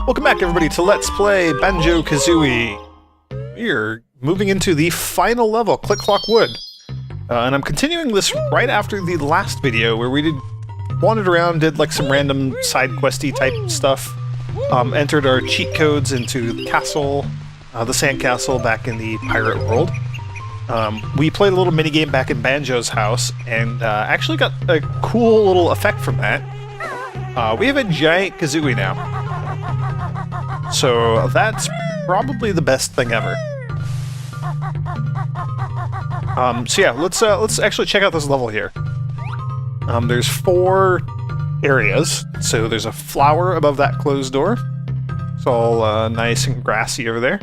Welcome back, everybody, to Let's Play Banjo-Kazooie. We're moving into the final level, Click Clock Wood. And I'm continuing this right after the last video, where we wandered around, did like some random side questy type stuff, entered our cheat codes into the castle, the sandcastle back in the pirate world. We played a little minigame back in Banjo's house, and actually got a cool little effect from that. We have a giant Kazooie now. So that's probably the best thing ever. So yeah, let's actually check out this level here. There's 4 areas. So there's a flower above that closed door. It's all nice and grassy over there.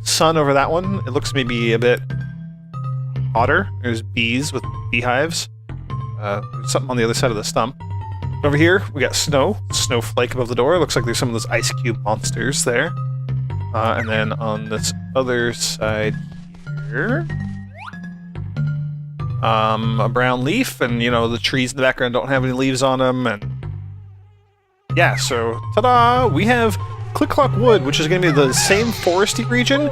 Sun over that one. It looks maybe a bit hotter. There's bees with beehives. There's something on the other side of the stump. Over here, we got snow. Snowflake above the door. Looks like there's some of those ice cube monsters there. And then on this other side here, a brown leaf, and you know, the trees in the background don't have any leaves on them, and yeah, so ta-da! We have Click Clock Wood, which is going to be the same foresty region,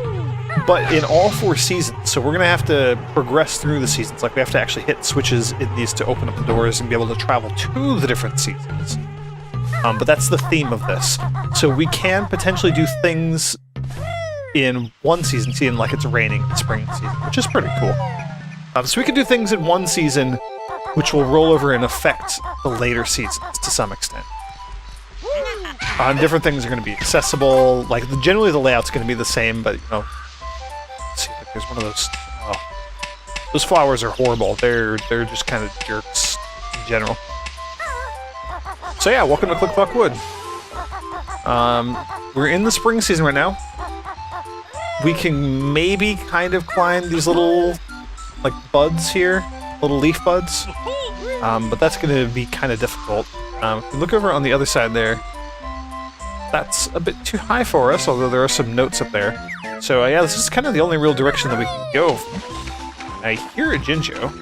but in all 4 seasons. So we're going to have to progress through the seasons. Like, we have to actually hit switches in these to open up the doors and be able to travel to the different seasons. But that's the theme of this. So we can potentially do things in one season, like it's raining in spring season, which is pretty cool. So we can do things in one season which will roll over and affect the later seasons to some extent. Different things are going to be accessible. Like, generally the layout's going to be the same, but you know, let's see, like, there's one of those. Oh, those flowers are horrible. They're just kind of jerks in general. So yeah, welcome to Click Clock Wood. We're in the spring season right now. We can maybe kind of climb these little, like, buds here, little leaf buds, but that's going to be kind of difficult. If we look over on the other side there, that's a bit too high for us, although there are some notes up there. So yeah, this is kind of the only real direction that we can go. I hear a Jinjo.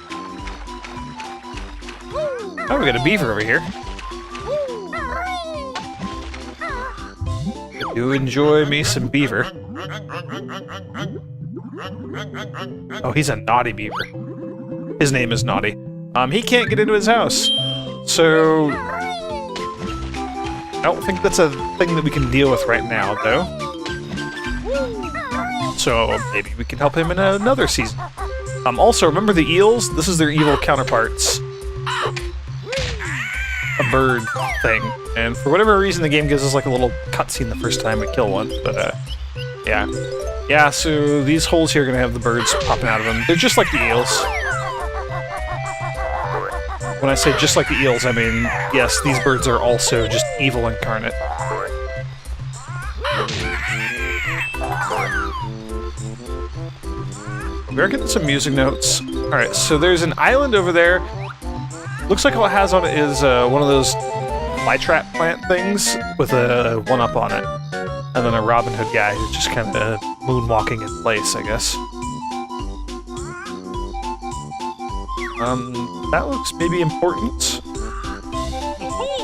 Oh, we got a beaver over here. I do enjoy me some beaver. Oh, he's a naughty beaver. His name is Naughty. He can't get into his house. So I don't think that's a thing that we can deal with right now, though. So maybe we can help him in another season. Also, remember the eels? This is their evil counterparts. A bird thing. And for whatever reason, the game gives us like a little cutscene the first time we kill one. But yeah. Yeah, so these holes here are going to have the birds popping out of them. They're just like the eels. When I say just like the eels, I mean, yes, these birds are also just evil incarnate. We're getting some music notes. Alright, so there's an island over there. Looks like all it has on it is one of those flytrap plant things with a 1-up on it. And then a Robin Hood guy who's just kind of moonwalking in place, I guess. That looks maybe important.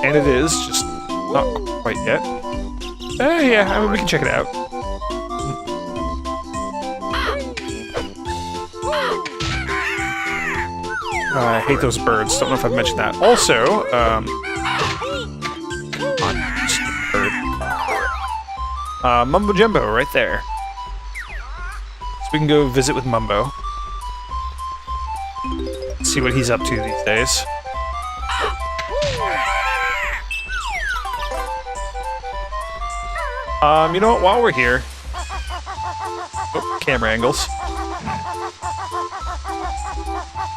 And it is, just not quite yet. Yeah, I mean, we can check it out. I hate those birds, don't know if I've mentioned that. Also, come on, stupid bird. Mumbo Jumbo, right there. So we can go visit with Mumbo. See what he's up to these days. You know what, while we're here... Oh, camera angles.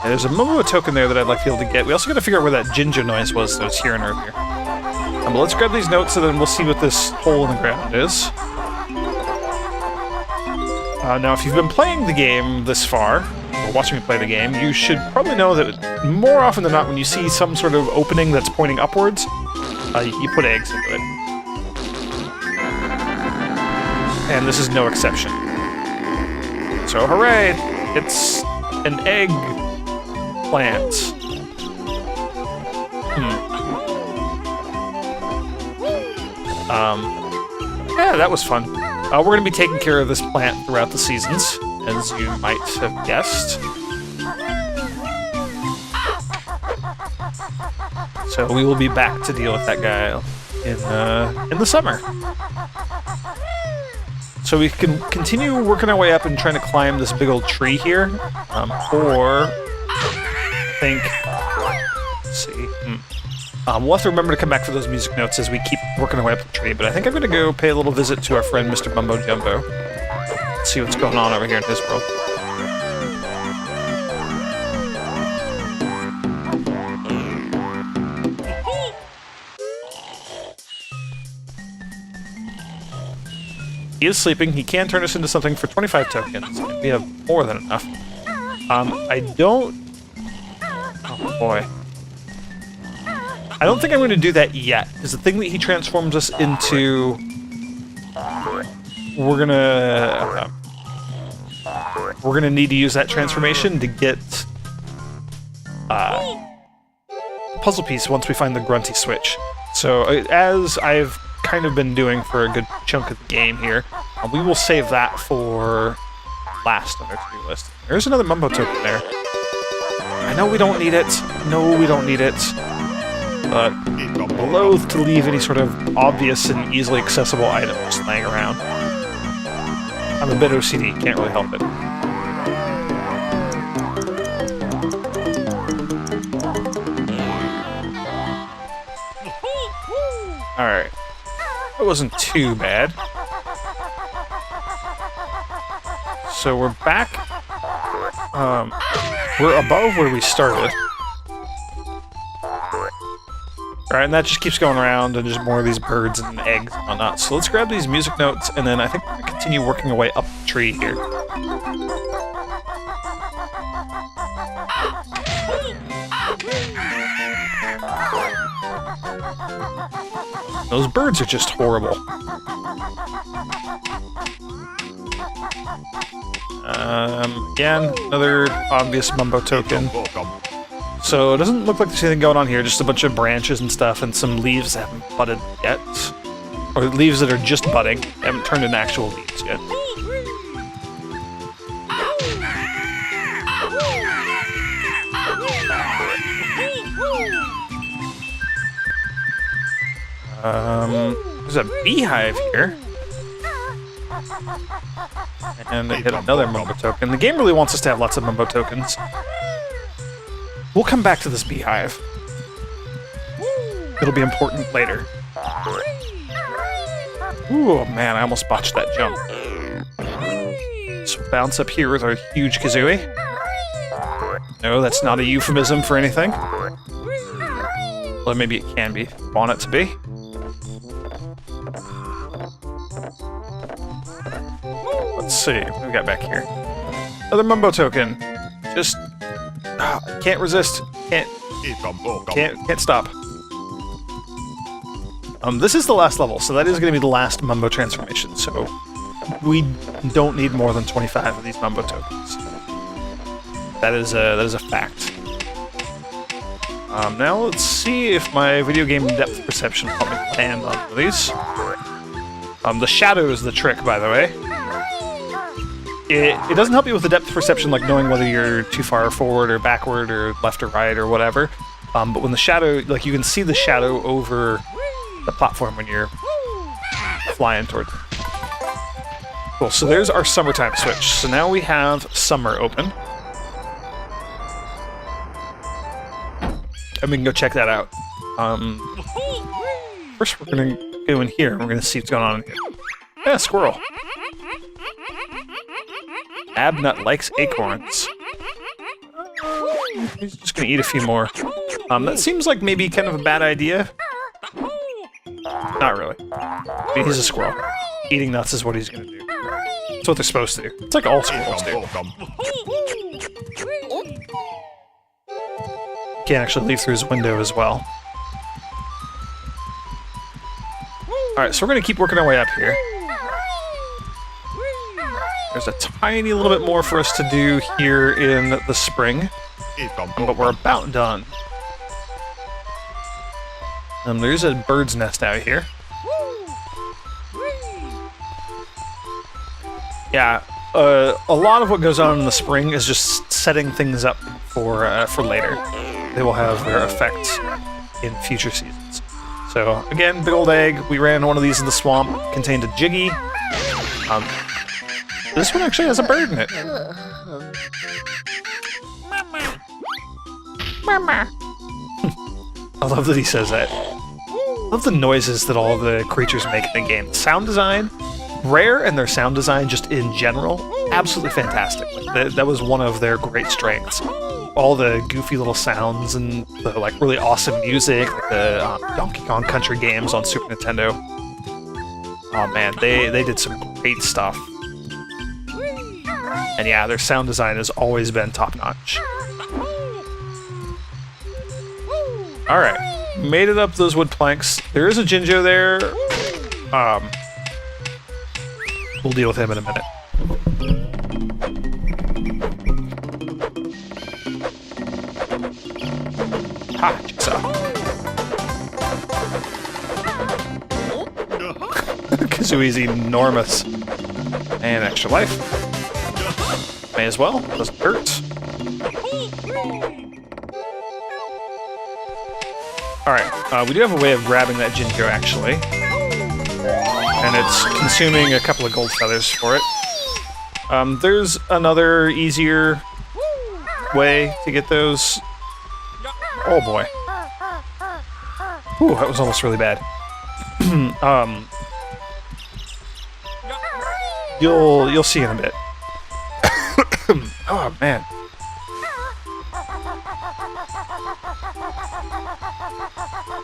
Yeah, there's a Momo token there that I'd like to be able to get. We also gotta figure out where that Jinjo noise was that was hearing earlier. But let's grab these notes and then we'll see what this hole in the ground is. Now, if you've been playing the game this far, or watching me play the game, you should probably know that more often than not, when you see some sort of opening that's pointing upwards, you put eggs into it. And this is no exception. So hooray! It's an egg plant. Yeah, that was fun. We're going to be taking care of this plant throughout the seasons, as you might have guessed. So we will be back to deal with that guy in the summer. So we can continue working our way up and trying to climb this big old tree here, or I think. Let's see. We'll have to remember to come back for those music notes as we keep working our way up the tree. But I think I'm going to go pay a little visit to our friend Mr. Mumbo Jumbo. See what's going on over here in his world. He is sleeping. He can turn us into something for 25 tokens. We have more than enough. I don't... Oh, boy. I don't think I'm going to do that yet, because the thing that he transforms us into... We're gonna need to use that transformation to get... puzzle piece once we find the grunty switch. So, as I've kind of been doing for a good chunk of the game here, we will save that for last on our to-do list. There's another Mumbo token there. I know we don't need it. No, we don't need it. But I'm loath to leave any sort of obvious and easily accessible item just laying around. I'm a bit OCD, can't really help it. Alright. It wasn't too bad. So we're back. We're above where we started. Alright, and that just keeps going around, and there's more of these birds and eggs and whatnot. So let's grab these music notes, and then I think we're going to continue working our way up the tree here. Those birds are just horrible. Again, another obvious Mumbo token. So it doesn't look like there's anything going on here, just a bunch of branches and stuff and some leaves that haven't budded yet. Or leaves that are just budding, haven't turned into actual leaves yet. There's a beehive here. And they hit another Mumbo token. The game really wants us to have lots of Mumbo tokens. We'll come back to this beehive. It'll be important later. Ooh, man, I almost botched that jump. So bounce up here with our huge Kazooie. No, that's not a euphemism for anything. Well, maybe it can be, if you want it to be. Let's see, what do we got back here? Another Mumbo token. Just... can't resist. Can't stop. This is the last level, so that is going to be the last Mumbo transformation, so we don't need more than 25 of these Mumbo tokens. That is a fact. Now let's see if my video game depth perception will help me land on one of these. The shadow is the trick, by the way. It doesn't help you with the depth perception, like knowing whether you're too far forward or backward or left or right or whatever. But when the shadow, like you can see the shadow over the platform when you're flying towards it. Cool, so there's our summertime switch. So now we have summer open. And we can go check that out. First we're gonna go in here and we're gonna see what's going on in here. Yeah, squirrel. Abnut likes acorns. He's just gonna eat a few more. That seems like maybe kind of a bad idea. Not really. I mean, he's a squirrel. Eating nuts is what he's gonna do. That's what they're supposed to do. It's like all squirrels do. Can't actually leave through his window as well. Alright, so we're gonna keep working our way up here. There's a tiny little bit more for us to do here in the spring, but we're about done. There's a bird's nest out here. Yeah, a lot of what goes on in the spring is just setting things up for later. They will have their effects in future seasons. So again, big old egg. We ran one of these in the swamp. Contained a Jiggy. This one actually has a bird in it. Mama. I love that he says that. I love the noises that all the creatures make in the game. Sound design, Rare and their sound design just in general, absolutely fantastic. That was one of their great strengths. All the goofy little sounds and the like really awesome music, like the Donkey Kong Country games on Super Nintendo. Oh man, they did some great stuff. And yeah, their sound design has always been top-notch. Alright, made it up those wood planks. There is a Jinjo there. We'll deal with him in a minute. Ha, Jigsaw. Kazooie's enormous. And extra life. May as well, doesn't hurt. Alright, we do have a way of grabbing that Jinjo, actually. And it's consuming a couple of gold feathers for it. There's another easier way to get those. Oh boy. Ooh, that was almost really bad. You'll see in a bit. Oh man.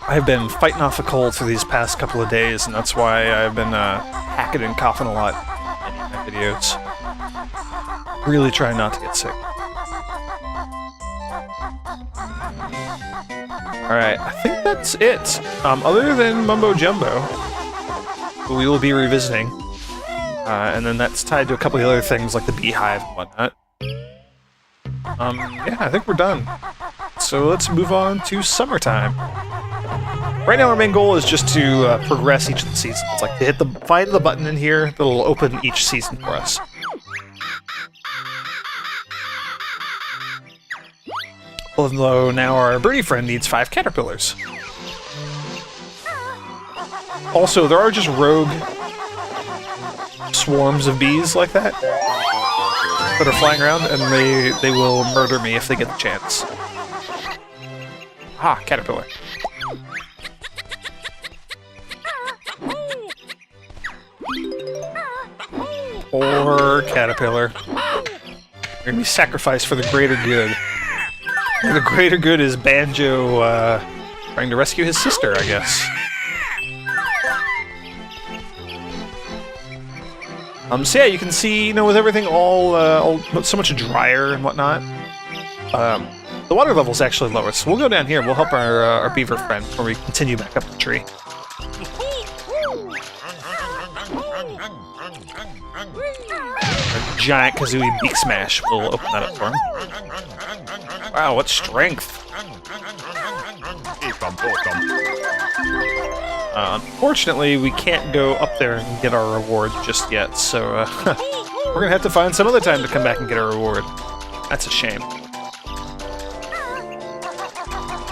I've been fighting off a cold for these past couple of days, and that's why I've been hacking and coughing a lot in my videos. Really trying not to get sick. Alright, I think that's it. Other than Mumbo Jumbo, who we will be revisiting. And then that's tied to a couple of other things like the beehive and whatnot. Yeah, I think we're done. So let's move on to summertime. Right now our main goal is just to progress each of the seasons. Like to find the button in here that'll open each season for us. Although now our birdie friend needs 5 caterpillars. Also, there are just rogue swarms of bees like that are flying around, and they will murder me if they get the chance. Ah, caterpillar. Poor caterpillar. You're gonna be sacrificed for the greater good. And the greater good is Banjo trying to rescue his sister, I guess. So yeah, you can see, you know, with everything all so much drier and whatnot, the water level's actually lower. So we'll go down here and we'll help our beaver friend before we continue back up the tree. A giant Kazooie Beak Smash will open that up for him. Wow, what strength! Unfortunately, we can't go up there and get our reward just yet, so we're gonna have to find some other time to come back and get our reward. That's a shame.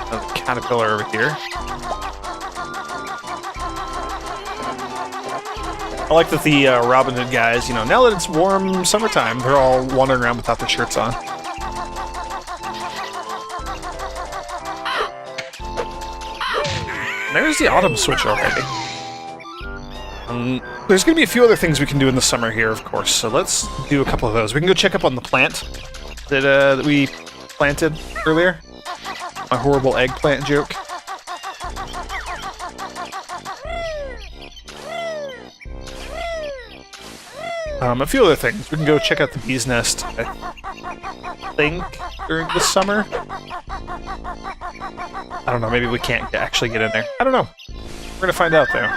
Another caterpillar over here. I like that the Robin Hood guys, you know, now that it's warm summertime, they're all wandering around without their shirts on. There's the autumn switch already. There's going to be a few other things we can do in the summer here, of course, so let's do a couple of those. We can go check up on the plant that we planted earlier. My horrible eggplant joke. A few other things. We can go check out the bee's nest, I think, during the summer. I don't know, maybe we can't actually get in there. I don't know. We're gonna find out, though.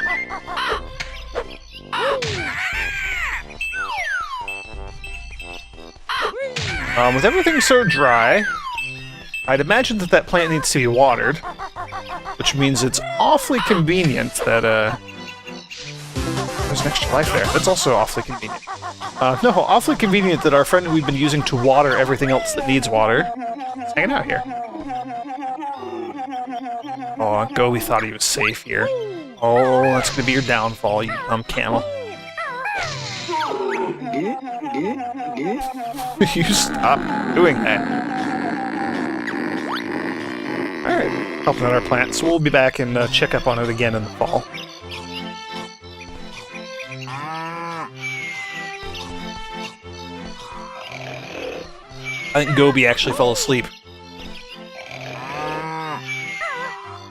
With everything so dry, I'd imagine that that plant needs to be watered, which means it's awfully convenient that there's an extra life there. That's also awfully convenient. No, awfully convenient that our friend we've been using to water everything else that needs water is hanging out here. Oh, Gobi thought he was safe here. Oh, that's gonna be your downfall, you dumb camel. You stop doing that. Alright, helping out our plants. So we'll be back and check up on it again in the fall. I think Gobi actually fell asleep.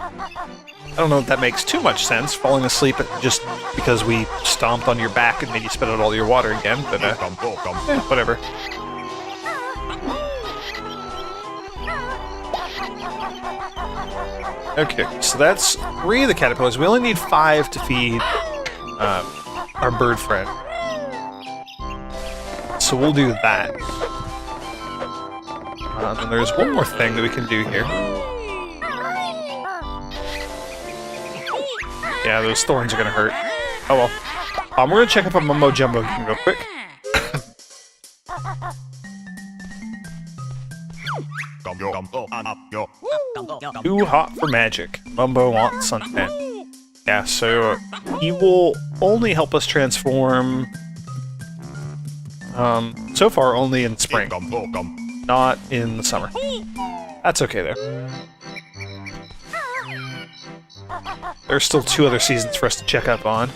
I don't know if that makes too much sense, falling asleep just because we stomped on your back and made you spit out all your water again, but whatever. Okay, so that's 3 of the caterpillars. We only need 5 to feed our bird friend. So we'll do that. And there's one more thing that we can do here. Yeah, those thorns are gonna hurt. Oh well. We're gonna check up on Mumbo Jumbo again real quick. Too hot for magic. Mumbo wants suntan. Yeah, so he will only help us transform. So far only in spring, not in the summer. That's okay though. There's still 2 other seasons for us to check up on.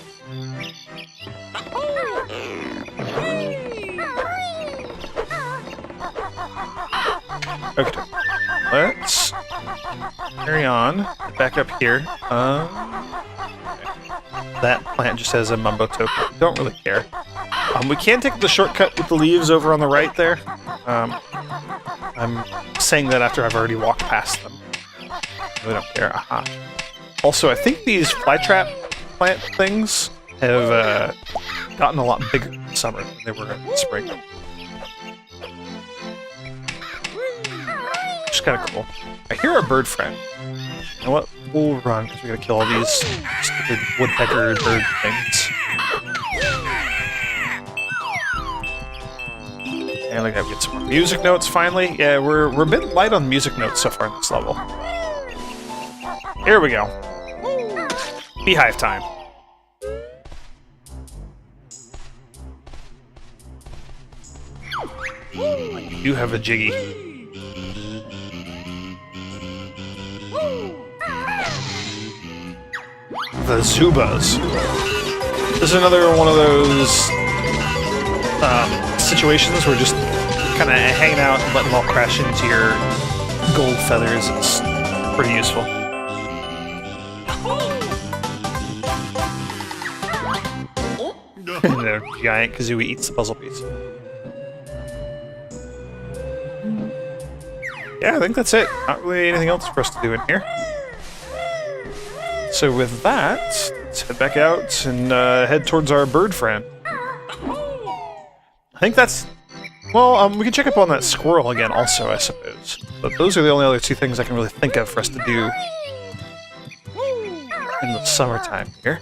Okay, let's carry on. Back up here. That plant just has a Mumbo token. Don't really care. We can take the shortcut with the leaves over on the right there. I'm saying that after I've already walked past them. Really don't care. Aha. Also, I think these flytrap plant things have gotten a lot bigger in summer than they were in spring. Which is kind of cool. I hear our bird friend. You know what? We'll run because we gotta kill all these stupid woodpecker bird things. And I gotta get some more music notes finally. Yeah, we're a bit light on music notes so far in this level. Here we go. Beehive time. You do have a jiggy. The Zubas. This is another one of those situations where just kind of hanging out and letting them all crash into your gold feathers is pretty useful. And the giant Kazooie eats the puzzle piece. Yeah, I think that's it. Not really anything else for us to do in here. So with that, let's head back out and head towards our bird friend. I think that's... Well, we can check up on that squirrel again also, I suppose. But those are the only other 2 things I can really think of for us to do in the summertime here.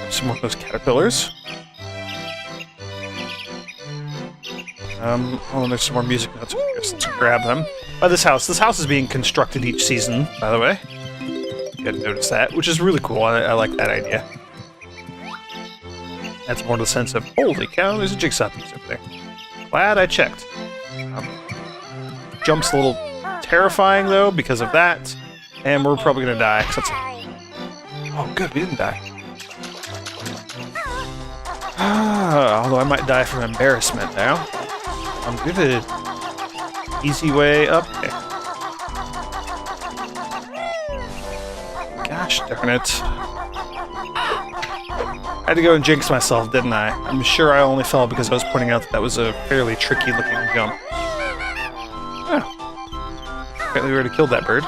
Some more of those caterpillars. Oh, there's some more music notes. Let's grab them. By this house. This house is being constructed each season, by the way. You didn't notice that, which is really cool. I like that idea. Adds more to the sense of, holy cow, there's a jigsaw piece over there. Glad I checked. Jump's a little terrifying, though, because of that. And we're probably gonna die. Oh, good, we didn't die. Although I might die from embarrassment now. I'm good at easy way up there. Gosh darn it. I had to go and jinx myself, didn't I? I'm sure I only fell because I was pointing out that that was a fairly tricky looking jump. Oh. Apparently we already killed that bird.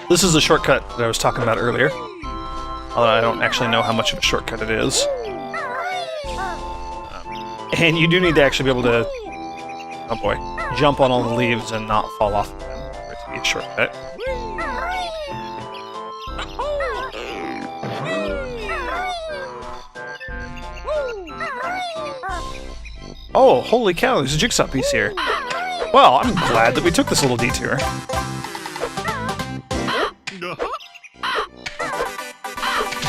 This is the shortcut that I was talking about earlier. Although I don't actually know how much of a shortcut it is. And you do need to actually be able to, oh boy, jump on all the leaves and not fall off of them for it to be a shortcut. Oh, holy cow, there's a jigsaw piece here. Well, I'm glad that we took this little detour.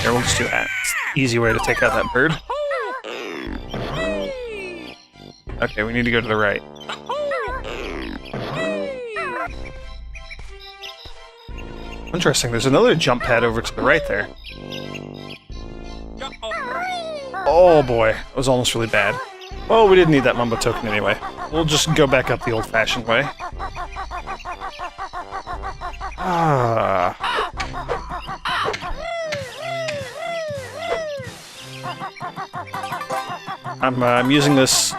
Here, we'll just do that. It's an easy way to take out that bird. Okay, we need to go to the right. Interesting, there's another jump pad over to the right there. Oh boy, that was almost really bad. Oh, we didn't need that Mumbo token anyway. We'll just go back up the old-fashioned way. Ah. I'm using this...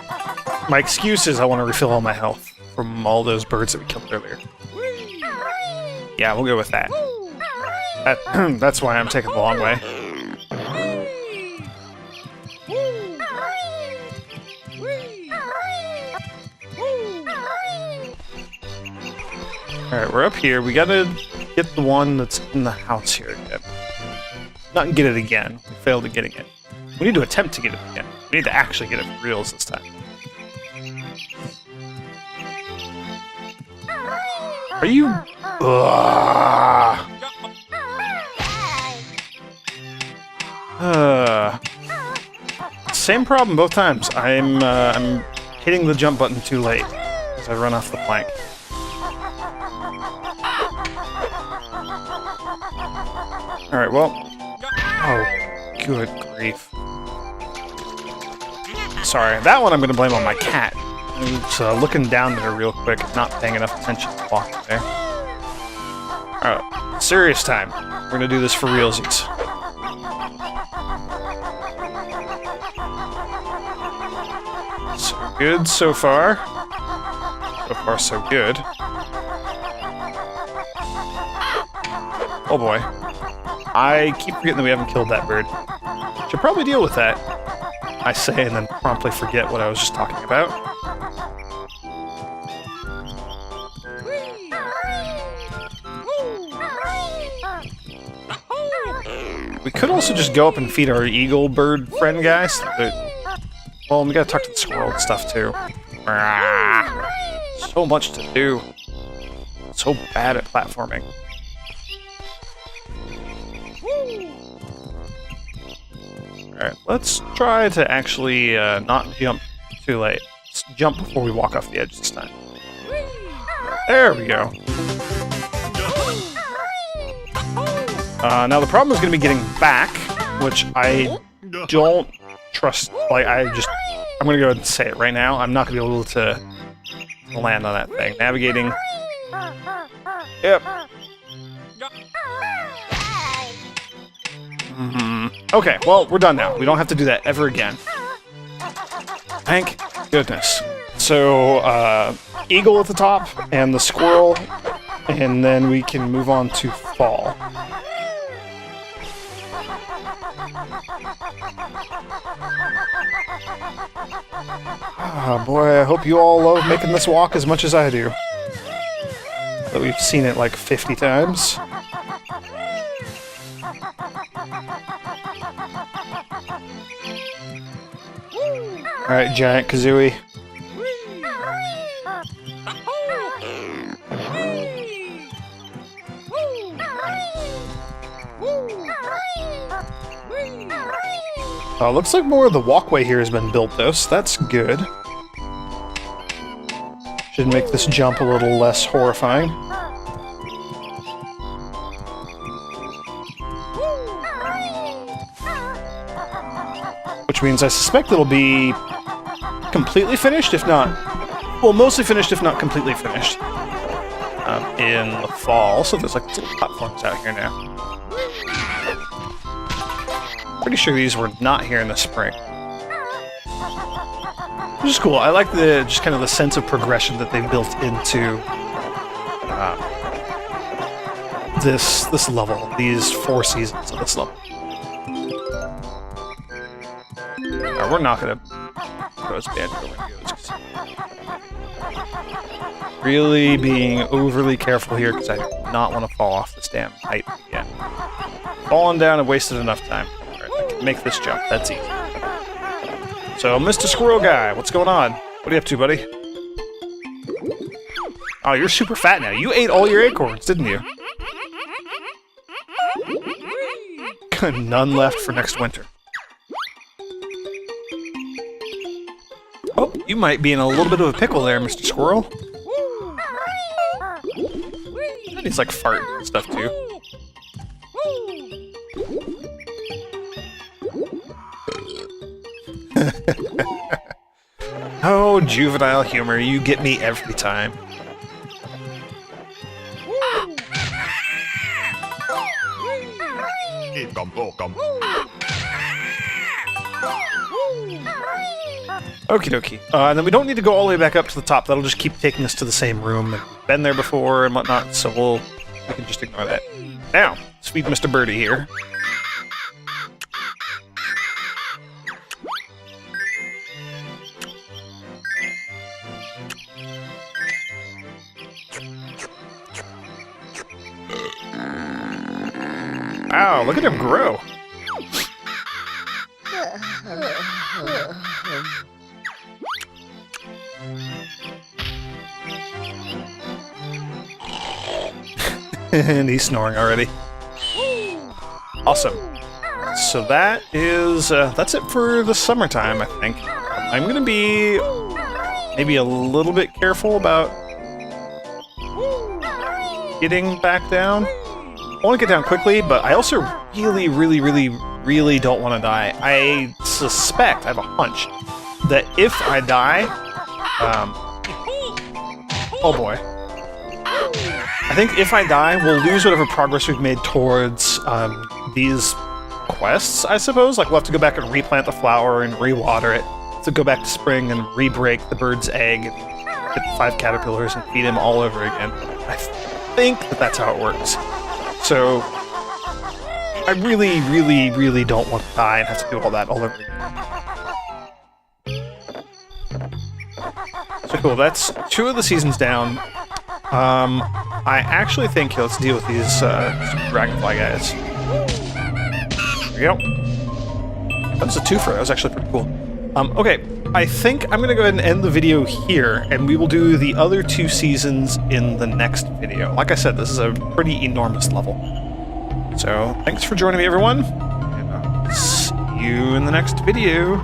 My excuse is I want to refill all my health from all those birds that we killed earlier. Yeah, we'll go with that. That's why I'm taking the long way. Alright, we're up here. We gotta get the one that's in the house here again. Not get it again. We failed at getting it. We need to attempt to get it again. We need to actually get it for reals this time. Are you... Same problem both times. I'm hitting the jump button too late as I run off the plank. Alright, well... Oh, good grief. Sorry, that one I'm going to blame on my cat. Who's looking down at her real quick and not paying enough attention to walking there. Alright, serious time. We're going to do this for realsies. So good so far. So far so good. Oh boy. I keep forgetting that we haven't killed that bird. Should probably deal with that, I say, and then promptly forget what I was just talking about. We could also just go up and feed our eagle bird friend guys. Well, we gotta talk to the squirrel and stuff too. So much to do. So bad at platforming. Alright, let's try to actually not jump too late. Let's jump before we walk off the edge this time. There we go. Now the problem is going to be getting back, which I don't trust. Like, I'm going to go ahead and say it right now. I'm not going to be able to land on that thing. Navigating. Yep. Okay, well, we're done now. We don't have to do that ever again. Thank goodness. So, eagle at the top, and the squirrel, and then we can move on to fall. Ah, boy, I hope you all love making this walk as much as I do. That we've seen it like 50 times. Alright, giant Kazooie. Looks like more of the walkway here has been built though, so that's good. Should make this jump a little less horrifying. Which means I suspect it'll be completely finished, if not... Well, mostly finished, if not completely finished. In the fall, so there's like 2 platforms out here now. Pretty sure these were not here in the spring. Which is cool. I like just kind of the sense of progression that they've built into this level, these 4 seasons of this level. Alright, we're not gonna go as bad as really being overly careful here because I do not want to fall off this damn height again. Falling down and wasted enough time. Alright, I can make this jump. That's easy. So, Mr. Squirrel Guy, what's going on? What are you up to, buddy? Oh, you're super fat now. You ate all your acorns, didn't you? None left for next winter. Oh, you might be in a little bit of a pickle there, Mr. Squirrel. And he's like farting and stuff too. Oh, juvenile humor, you get me every time. Okie dokie. And then we don't need to go all the way back up to the top. That'll just keep taking us to the same room. And we've been there before and whatnot, so we can just ignore that. Now, sweet Mr. Birdie here. Wow, look at him grow. And he's snoring already. Awesome. So that is, that's it for the summertime, I think. I'm gonna be maybe a little bit careful about getting back down. I want to get down quickly, but I also really don't want to die. I suspect, I have a hunch, that if I die, oh boy. I think if I die, we'll lose whatever progress we've made towards these quests, I suppose. Like, we'll have to go back and replant the flower and re-water it, to go back to spring and re-break the bird's egg, and get 5 caterpillars and feed him all over again. I think that that's how it works. So, I really don't want to die and have to do all that all over again. So cool, that's 2 of the seasons down. I actually think, here, let's deal with these dragonfly guys. There we go. That was a twofer, that was actually pretty cool. Okay, I think I'm gonna go ahead and end the video here, and we will do the other 2 seasons in the next video. Like I said, this is a pretty enormous level. So, thanks for joining me, everyone, and I'll see you in the next video.